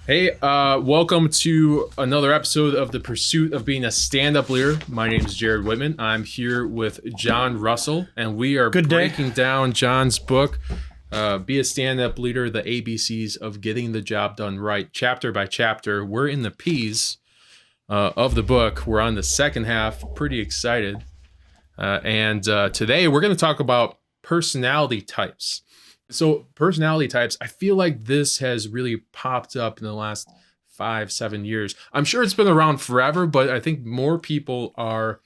Hey, welcome to another episode of The Pursuit of Being a Stand-Up Leader. My name is Jared Whitman. I'm here with John Russell, and we are breaking down John's book, Be a Stand-Up Leader, The ABCs of Getting the Job Done Right, chapter by chapter. We're in the P's of the book. We're on the second half. Pretty excited. And today we're going to talk about personality types. So personality types, I feel like this has really popped up in the last 5-7 years. I'm sure it's been around forever, but I think more people are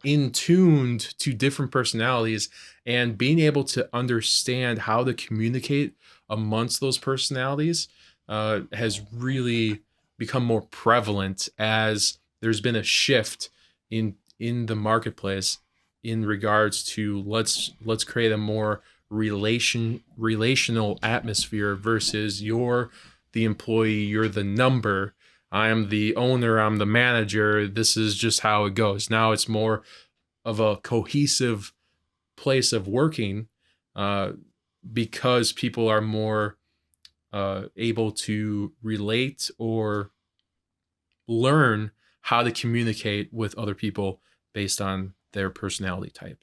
in tuned to different personalities, and being able to understand how to communicate amongst those personalities has really become more prevalent as there's been a shift in the marketplace in regards to let's create a more relational atmosphere versus you're the employee, you're the number, I'm the owner, I'm the manager, this is just how it goes. Now it's more of a cohesive place of working because people are more able to relate or learn how to communicate with other people based on their personality type.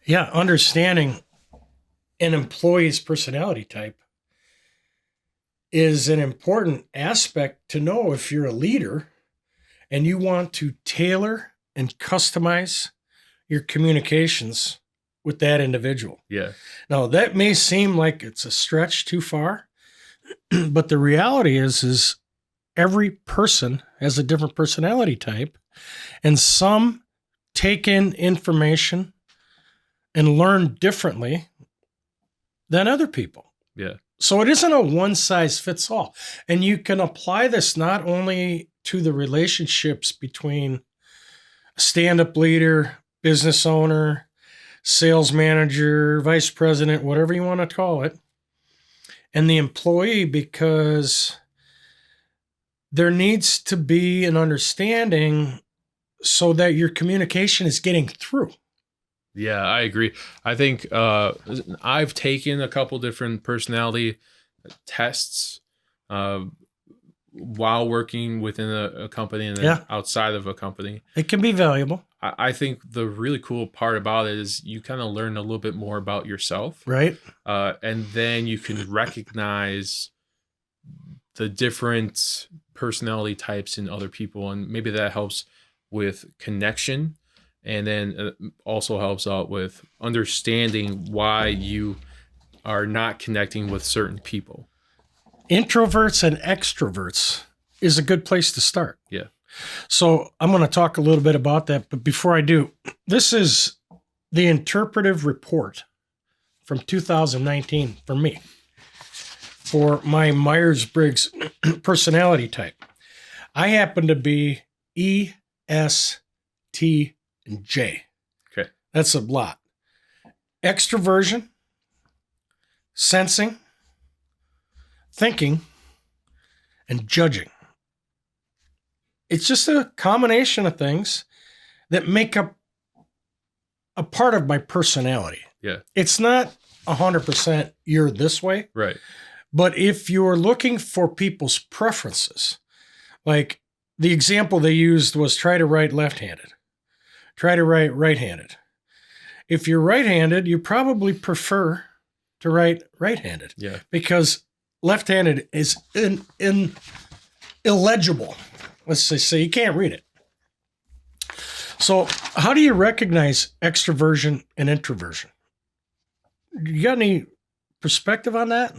Yeah, understanding an employee's personality type is an important aspect to know if you're a leader and you want to tailor and customize your communications with that individual. Yeah. Now, that may seem like it's a stretch too far, but the reality is every person has a different personality type, and some take in information and learn differently than other people. Yeah. So it isn't a one size fits all. And you can apply this not only to the relationships between a stand-up leader, business owner, sales manager, vice president, whatever you want to call it, and the employee, because there needs to be an understanding so that your communication is getting through. Yeah, I agree. I think I've taken a couple different personality tests while working within a company and then outside of a company. It can be valuable. I think the really cool part about it is you kind of learn a little bit more about yourself. Right. And then you can recognize the different personality types in other people. And maybe that helps with connection. And then also helps out with understanding why you are not connecting with certain people. Introverts and extroverts is a good place to start. Yeah. So I'm going to talk a little bit about that. But before I do, this is the interpretive report from 2019 for me, for my Myers-Briggs personality type. I happen to be EST and J. Okay. That's a lot. Extroversion, sensing, thinking, and judging. It's just a combination of things that make up a part of my personality. Yeah. It's not 100% you're this way. Right. But if you're looking for people's preferences, like the example they used was try to write left-handed. Try to write right-handed. If you're right-handed, you probably prefer to write right-handed. Yeah. Because left-handed is illegible. Let's just say you can't read it. So how do you recognize extroversion and introversion? You got any perspective on that?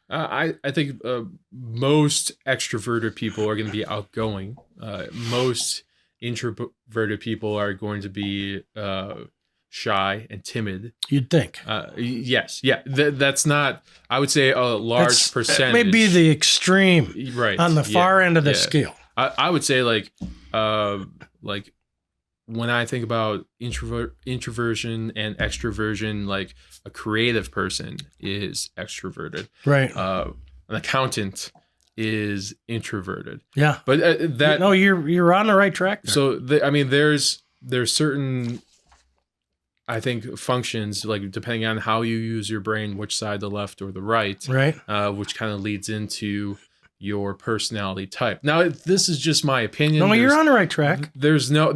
I think most extroverted people are going to be outgoing. Most introverted people are going to be shy and timid. You'd think. Yes. Yeah. That's not, I would say, a large percentage. It may be the extreme on the far end of the scale. I would say like when I think about introversion and extroversion, like a creative person is extroverted. Right. An accountant is introverted. Yeah. But you're on the right track there. So there's certain, I think, functions, like depending on how you use your brain, which side, the left or the right, right, which kind of leads into your personality type. Now, this is just my opinion. No, you're on the right track. There's no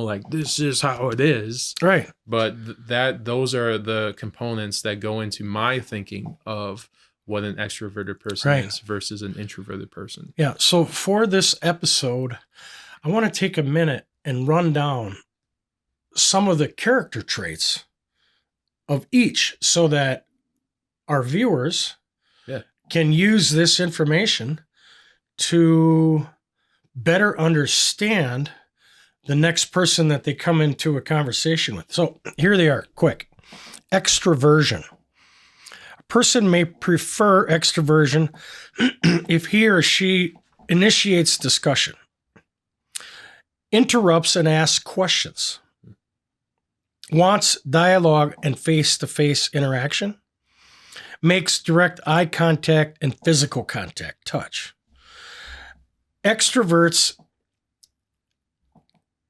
like, this is how it is. Right. But those are the components that go into my thinking of what an extroverted person is versus an introverted person. Yeah. So for this episode, I want to take a minute and run down some of the character traits of each so that our viewers can use this information to better understand the next person that they come into a conversation with. So here they are, quick. Extroversion. A person may prefer extroversion if he or she initiates discussion, interrupts and asks questions, wants dialogue and face-to-face interaction, makes direct eye contact and physical contact, touch. Extroverts,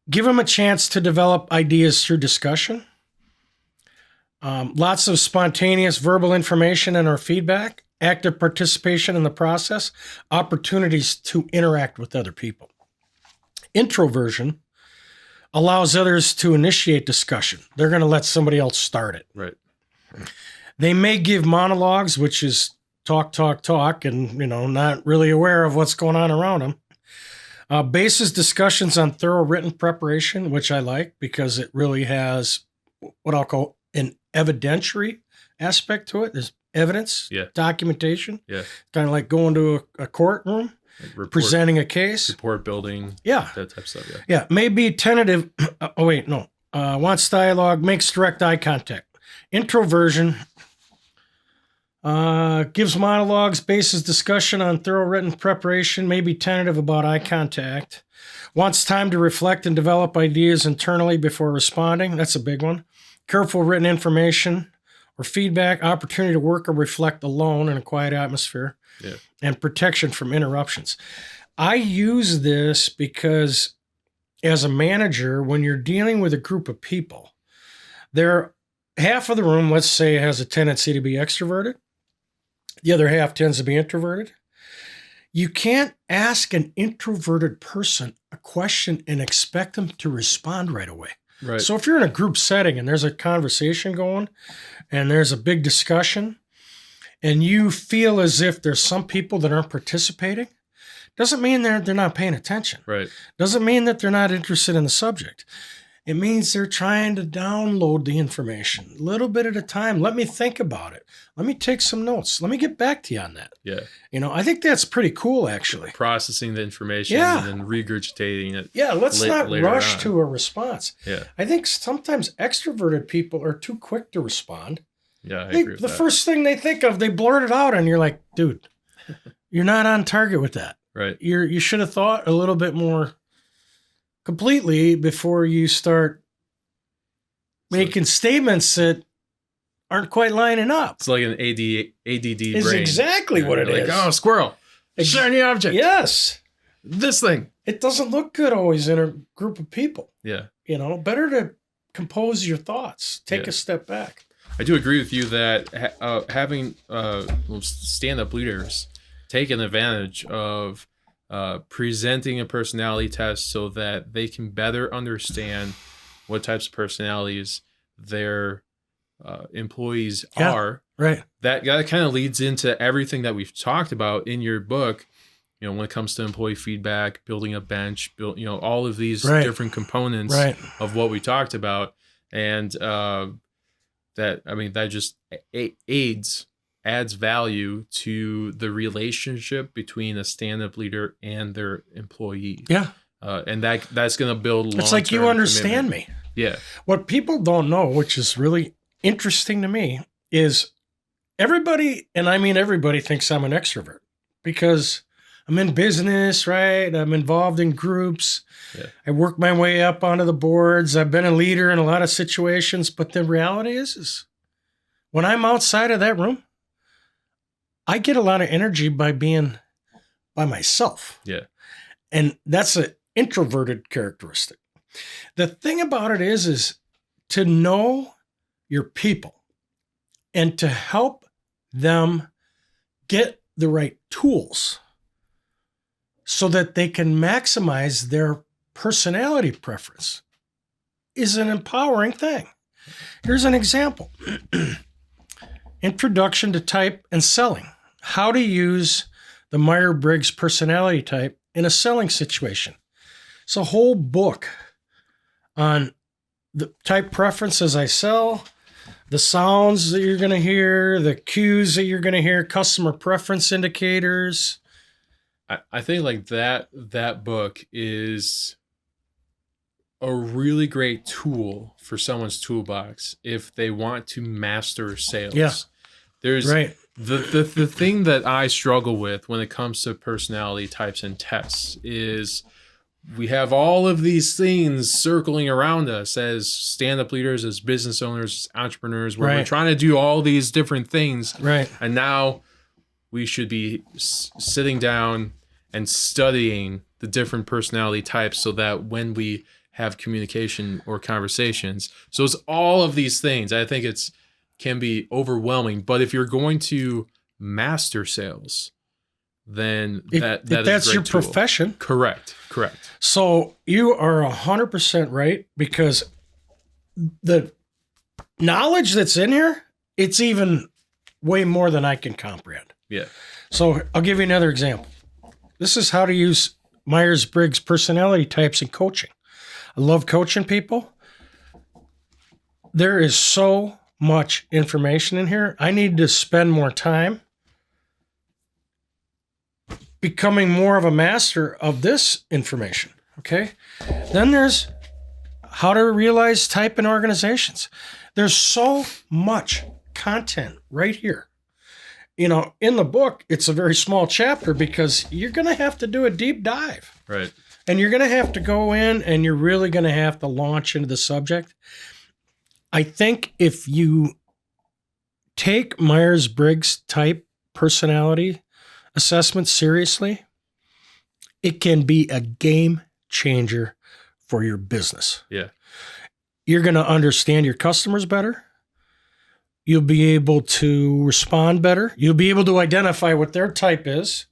give them a chance to develop ideas through discussion. Lots of spontaneous verbal information and or feedback, active participation in the process, opportunities to interact with other people. Introversion allows others to initiate discussion. They're going to let somebody else start it. Right. They may give monologues, which is talk, and, not really aware of what's going on around them. Bases discussions on thorough written preparation, which I like because it really has what I'll call an evidentiary aspect to it. There's evidence, documentation. Yeah. Kind of like going to a courtroom, presenting a case. Report building. Yeah. That type of stuff, Yeah. May be tentative. Wants dialogue, makes direct eye contact. Introversion. Gives monologues, bases discussion on thorough written preparation, may be tentative about eye contact, wants time to reflect and develop ideas internally before responding. That's a big one. Careful written information or feedback, opportunity to work or reflect alone in a quiet atmosphere, and protection from interruptions. I use this because as a manager, when you're dealing with a group of people, half of the room, let's say, has a tendency to be extroverted. The other half tends to be introverted. You can't ask an introverted person a question and expect them to respond right away. Right. So if you're in a group setting and there's a conversation going and there's a big discussion and you feel as if there's some people that aren't participating, doesn't mean they're not paying attention. Right. Doesn't mean that they're not interested in the subject. It means they're trying to download the information a little bit at a time. Let me think about it. Let me take some notes. Let me get back to you on that. Yeah. I think that's pretty cool, actually. Processing the information and then regurgitating it. Yeah, let's not rush to a response. Yeah. I think sometimes extroverted people are too quick to respond. Yeah, I agree with that. The first thing they think of, they blurt it out, and you're like, dude, you're not on target with that. Right. You should have thought a little bit more completely before you start making statements that aren't quite lining up. It's like an ADD It's brain. exactly what it is. Like, oh, squirrel. Shiny object. Yes. This thing. It doesn't look good always in a group of people. Yeah. Better to compose your thoughts. Take a step back. I do agree with you that having stand-up leaders taking advantage of presenting a personality test so that they can better understand what types of personalities their employees are. Right. That kind of leads into everything that we've talked about in your book. When it comes to employee feedback, building a bench, all of these different components of what we talked about, and that just adds value to the relationship between a stand-up leader and their employee. Yeah. And that's going to build long-term It's like you understand commitment. me. Yeah. What people don't know, which is really interesting to me, is everybody, and I mean everybody, thinks I'm an extrovert because I'm in business, right? I'm involved in groups. Yeah. I work my way up onto the boards. I've been a leader in a lot of situations. But the reality is when I'm outside of that room, I get a lot of energy by being by myself. Yeah. And that's an introverted characteristic. The thing about it is to know your people and to help them get the right tools so that they can maximize their personality preference is an empowering thing. Here's an example. Introduction to Type and Selling. How to use the Myers-Briggs personality type in a selling situation. It's a whole book on the type preferences I sell, the sounds that you're going to hear, the cues that you're going to hear, customer preference indicators. I think like that book is a really great tool for someone's toolbox if they want to master sales. Yeah. There's right. The thing that I struggle with when it comes to personality types and tests is we have all of these things circling around us as stand-up leaders, as business owners, as entrepreneurs, where we're trying to do all these different things. Right. And now we should be sitting down and studying the different personality types so that when we have communication or conversations. So it's all of these things. I think can be overwhelming, but if you're going to master sales, then that's your tool. Profession. Correct. So you are 100% right, because the knowledge that's in here, it's even way more than I can comprehend. Yeah. So I'll give you another example. This is how to use Myers-Briggs personality types in coaching. I love coaching people. There is so much information in here. I need to spend more time becoming more of a master of this information. Okay. Then there's how to realize type in organizations. There's so much content right here. In the book, it's a very small chapter because you're going to have to do a deep dive. Right. And you're going to have to go in and you're really going to have to launch into the subject. I think if you take Myers-Briggs type personality assessment seriously, it can be a game changer for your business. Yeah. You're going to understand your customers better. You'll be able to respond better. You'll be able to identify what their type is.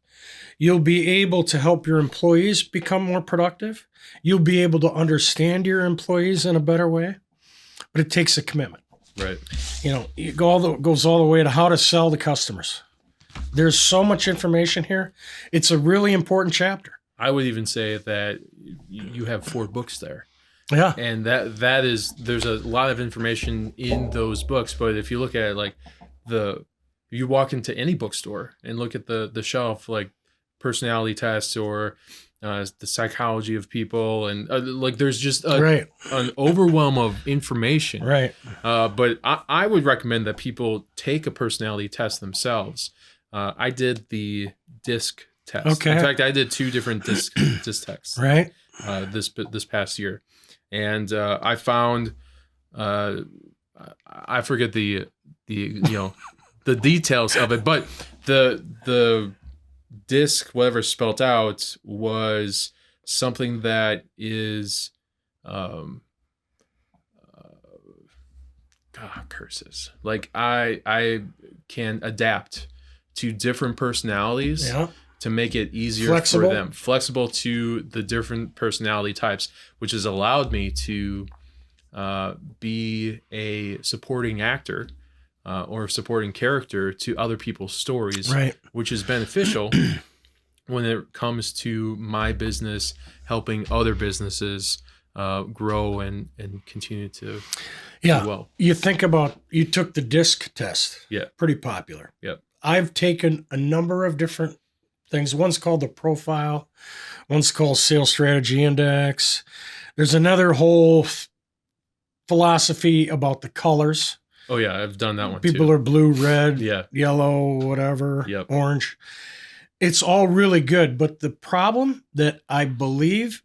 You'll be able to help your employees become more productive. You'll be able to understand your employees in a better way. But it takes a commitment. Right. It goes all the way to how to sell to customers. There's so much information here. It's a really important chapter. I would even say that you have 4 books there. Yeah. And there's a lot of information in those books. But if you look at it, like you walk into any bookstore and look at the shelf, like personality tests or the psychology of people, and there's just an overwhelm of information. Right. But I would recommend that people take a personality test themselves. I did the DISC test. Okay. In fact, I did 2 different DISC tests. Right. This past year, and I found I forget the the details of it, but the DISC, whatever spelt out, was something that is curses. Like I can adapt to different personalities to make it easier for them. Flexible to the different personality types, which has allowed me to be a supporting actor or supporting character to other people's stories, which is beneficial when it comes to my business, helping other businesses grow and continue to do well. You think about, you took the DISC test. Yeah. Pretty popular. Yep. I've taken a number of different things. One's called the profile. One's called Sales Strategy Index. There's another whole philosophy about the colors. Oh yeah, I've done that one People too. are blue, red, yellow, whatever, orange. It's all really good. But the problem that I believe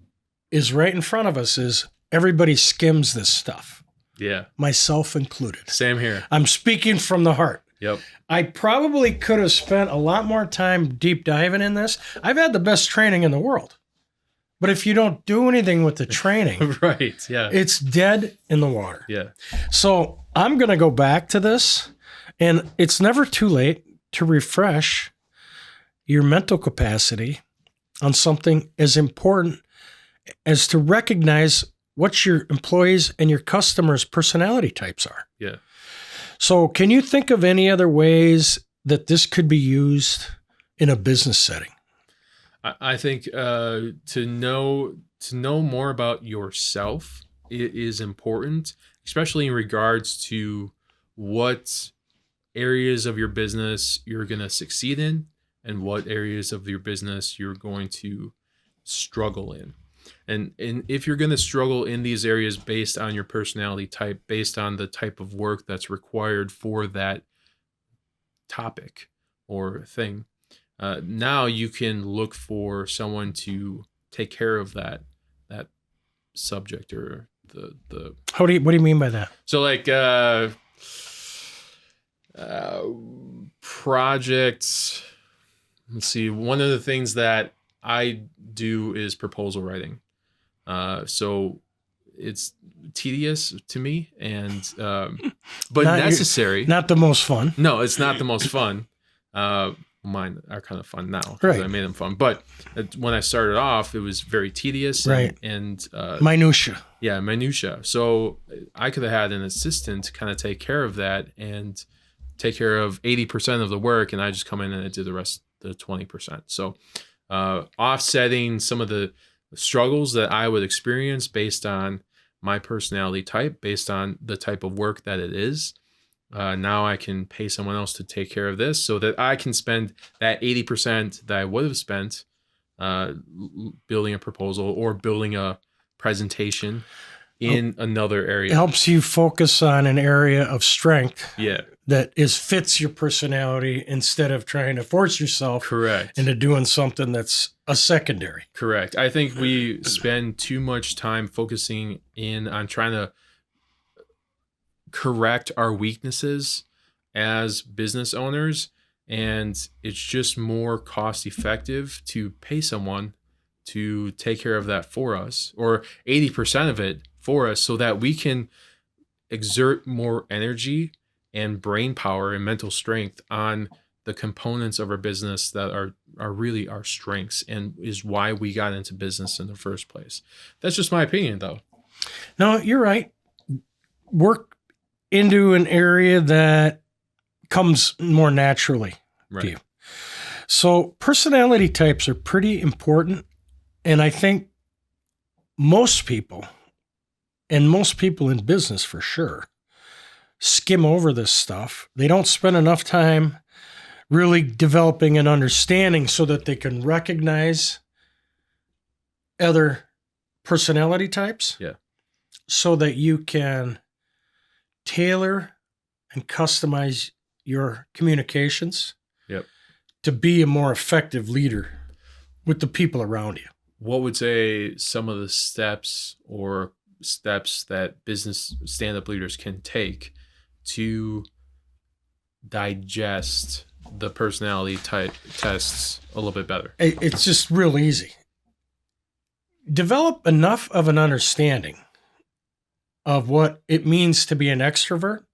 is right in front of us is everybody skims this stuff. Yeah. Myself included. Same here. I'm speaking from the heart. Yep. I probably could have spent a lot more time deep diving in this. I've had the best training in the world. But if you don't do anything with the training, it's dead in the water. Yeah. So I'm going to go back to this, and it's never too late to refresh your mental capacity on something as important as to recognize what your employees and your customers' personality types are. Yeah. So can you think of any other ways that this could be used in a business setting? I think to know more about yourself is important, especially in regards to what areas of your business you're going to succeed in and what areas of your business you're going to struggle in. And if you're going to struggle in these areas based on your personality type, based on the type of work that's required for that topic or thing, now you can look for someone to take care of that subject or the. What do you mean by that? So like projects. Let's see. One of the things that I do is proposal writing. So it's tedious to me and but necessary. Not the most fun. No, it's not the most fun. Mine are kind of fun now because I made them fun. But when I started off, it was very tedious and minutia. Yeah, minutia. So I could have had an assistant to kind of take care of that and take care of 80% of the work, and I just come in and I do the rest, the 20%. So offsetting some of the struggles that I would experience based on my personality type, based on the type of work that it is. Now I can pay someone else to take care of this so that I can spend that 80% that I would have spent building a proposal or building a presentation in another area. It helps you focus on an area of strength. Yeah. That fits your personality instead of trying to force yourself into doing something that's a secondary. Correct. I think we spend too much time focusing in on trying to correct our weaknesses as business owners, and it's just more cost effective to pay someone to take care of that for us, or 80% of it for us, so that we can exert more energy and brain power and mental strength on the components of our business that are really our strengths and is why we got into business in the first place. That's just my opinion, though. No, you're right. Work into an area that comes more naturally to you. So personality types are pretty important. And I think most people, and most people in business for sure, skim over this stuff. They don't spend enough time really developing an understanding so that they can recognize other personality types. Yeah. So that you can tailor and customize your communications. Yep. To be a more effective leader with the people around you. What would say some of the steps that business stand-up leaders can take to digest the personality type tests a little bit better? It's just real easy. Develop enough of an understanding of what it means to be an extrovert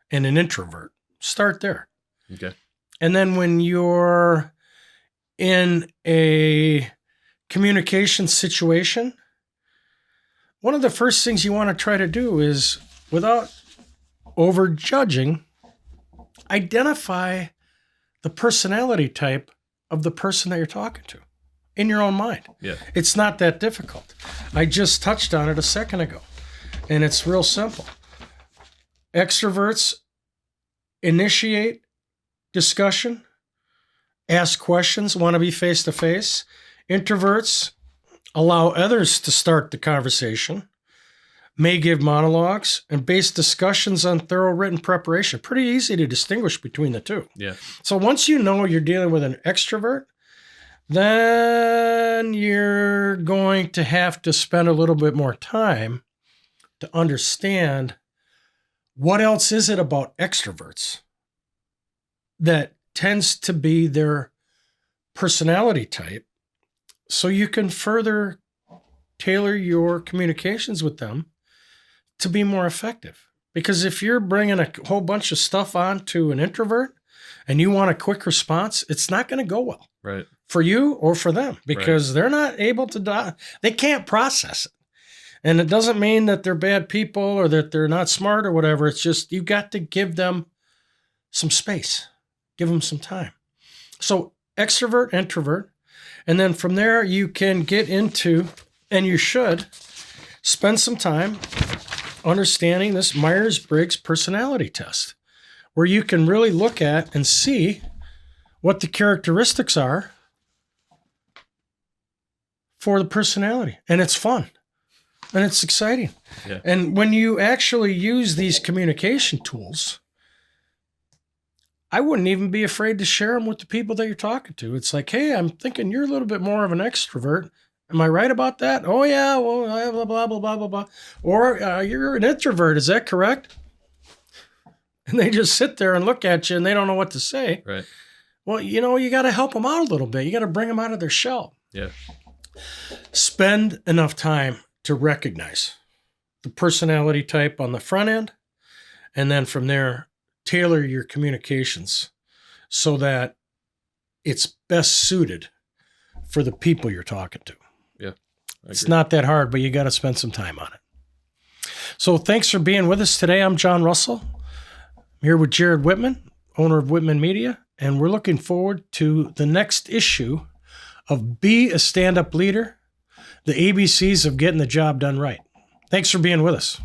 and an introvert. Start there. Okay. And then when you're in a communication situation, one of the first things you want to try to do is, without overjudging, identify the personality type of the person that you're talking to in your own mind. Yeah. It's not that difficult. I just touched on it a second ago, and it's real simple. Extroverts initiate discussion, ask questions, want to be face-to-face. Introverts allow others to start the conversation, may give monologues, and base discussions on thorough written preparation. Pretty easy to distinguish between the two. Yeah. So once you know you're dealing with an extrovert, then you're going to have to spend a little bit more time to understand what else is it about extroverts that tends to be their personality type, so you can further tailor your communications with them to be more effective. Because if you're bringing a whole bunch of stuff on to an introvert and you want a quick response, it's not going to go well. Right. For you or for them, because they're not able to, they can't process it. And it doesn't mean that they're bad people or that they're not smart or whatever. It's just, you got to give them some space, give them some time. So extrovert, introvert. And then from there, you can get into, and you should spend some time understanding this Myers-Briggs personality test, where you can really look at and see what the characteristics are for the personality. And it's fun and it's exciting. Yeah. And when you actually use these communication tools, I wouldn't even be afraid to share them with the people that you're talking to. It's like, hey, I'm thinking you're a little bit more of an extrovert. Am I right about that? Oh, yeah. Well, blah, blah, blah, blah, blah, blah. Or you're an introvert. Is that correct? And they just sit there and look at you and they don't know what to say. Right. Well, you got to help them out a little bit. You got to bring them out of their shell. Yeah. Spend enough time to recognize the personality type on the front end. And then from there, tailor your communications so that it's best suited for the people you're talking to. Yeah. It's not that hard, but you got to spend some time on it. So thanks for being with us today. I'm John Russell. I'm here with Jared Whitman, owner of Whitman Media, and we're looking forward to the next issue of Be a Stand-Up Leader, the ABCs of getting the job done right. Thanks for being with us.